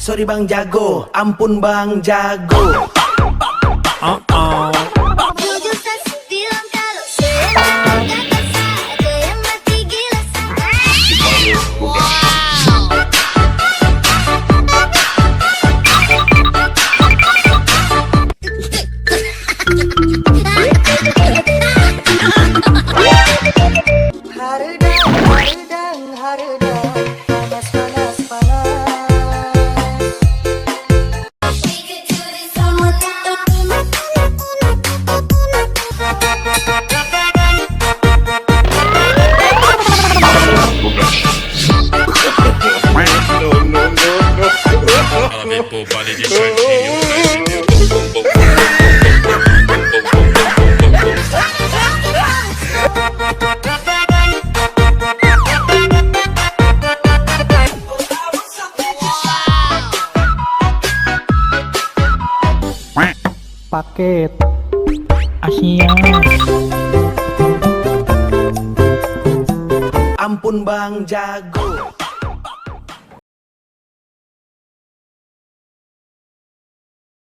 Sorry Bang Jago, ampun Bang Jago. Jujur kasih bilang kalau semuanya kasar, ada yang mati gila Haredang, panas, panas, panas. Other people body different to you. Paket Asia. Ampun Bang Jago.